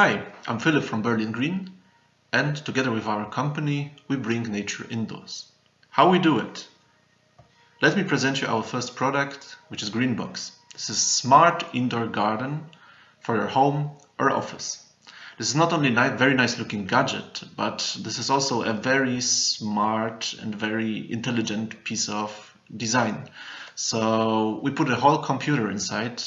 Hi, I'm Philip from Berlin Green, and together with our company, we bring nature indoors. How we do it? Let me present you our first product, which is Greenbox. This is a smart indoor garden for your home or office. This is not only a very nice looking gadget, but this is also a very smart and very intelligent piece of design. So we put a whole computer inside.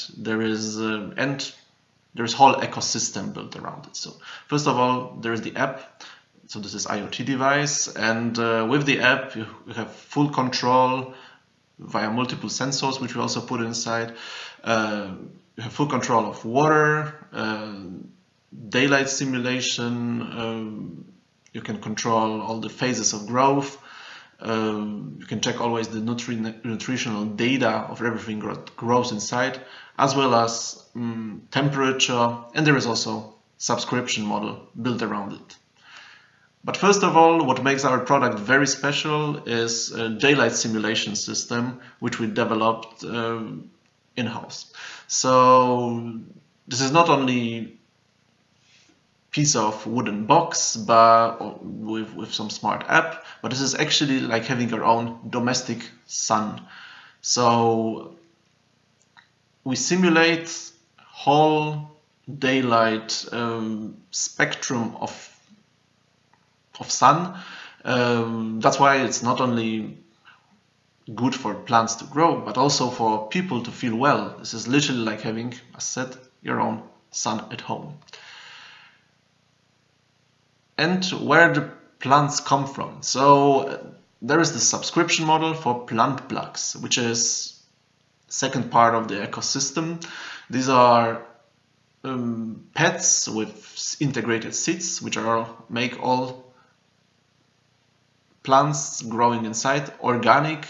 There's whole ecosystem built around it. So first of all, there is the app. So this is IoT device, and with the app you have full control via multiple sensors, which we also put inside. You have full control of water, daylight simulation. You can control all the phases of growth. You can check always the nutritional data of everything that grows inside, as well as temperature, and there is also subscription model built around it. But first of all, what makes our product very special is a daylight simulation system, which we developed in-house. So this is not only piece of wooden box but with some smart app, but this is actually like having your own domestic sun. So we simulate whole daylight spectrum of sun. That's why it's not only good for plants to grow, but also for people to feel well. This is literally like having, as said, your own sun at home. And where the plants come from. So there is the subscription model for plant plugs, which is second part of the ecosystem. These are pads with integrated seeds, which make all plants growing inside organic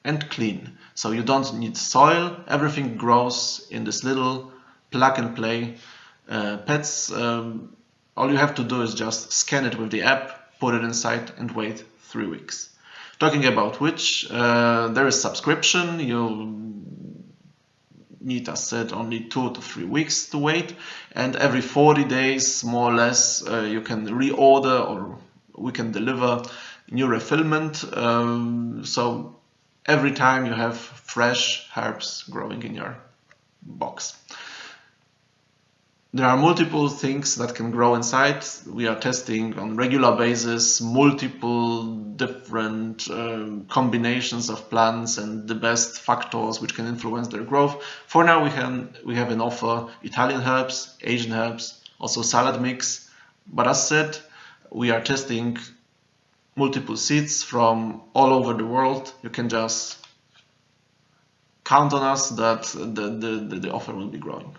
and clean. So you don't need soil. Everything grows in this little plug and play pads. All you have to do is just scan it with the app, put it inside, and wait 3 weeks. Talking about which, there is subscription. You need, as said, only 2 to 3 weeks to wait, and every 40 days, more or less, you can reorder or we can deliver new refillment. So every time you have fresh herbs growing in your box. There are multiple things that can grow inside. We are testing on regular basis multiple different combinations of plants and the best factors which can influence their growth. For now we have an offer Italian herbs, Asian herbs, also salad mix. But as said, we are testing multiple seeds from all over the world. You can just count on us that the offer will be growing.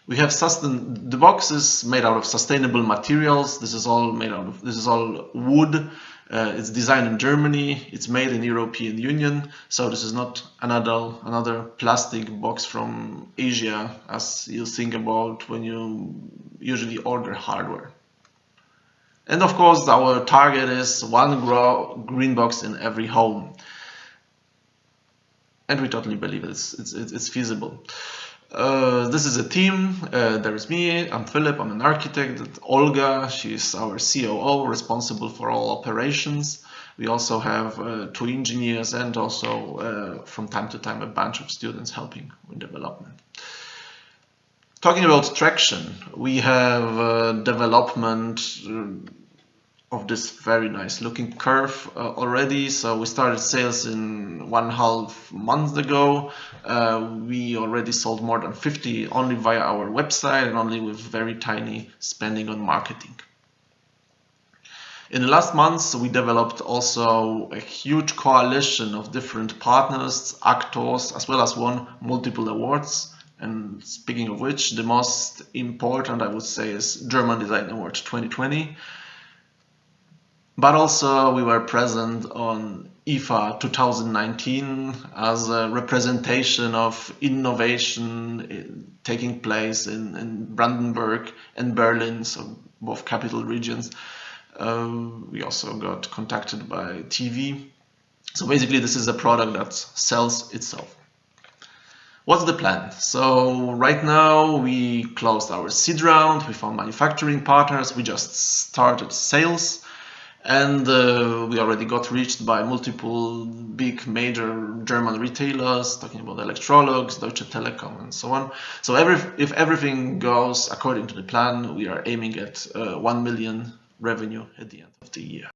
We have the box is made out of sustainable materials. This is all wood. It's designed in Germany. It's made in European Union. So this is not another plastic box from Asia, as you think about when you usually order hardware. And of course, our target is one green box in every home. And we totally believe it's feasible. This is a team. There is me, I'm Philip, I'm an architect. Olga, she's our COO, responsible for all operations. We also have 2 engineers and also from time to time a bunch of students helping with development. Talking about traction, we have development of this very nice looking curve already. So we started sales in 1.5 months ago. We already sold more than 50 only via our website and only with very tiny spending on marketing. In the last months, we developed also a huge coalition of different partners, actors, as well as won multiple awards. And speaking of which, the most important, I would say, is German Design Award 2020. But also we were present on IFA 2019 as a representation of innovation taking place in Brandenburg and Berlin, so both capital regions. We also got contacted by TV. So basically this is a product that sells itself. What's the plan? So right now we closed our seed round, we found manufacturing partners, we just started sales, and we already got reached by multiple big major German retailers, talking about Electrolux, Deutsche Telekom, and so on. So if everything goes according to the plan, we are aiming at 1 million revenue at the end of the year.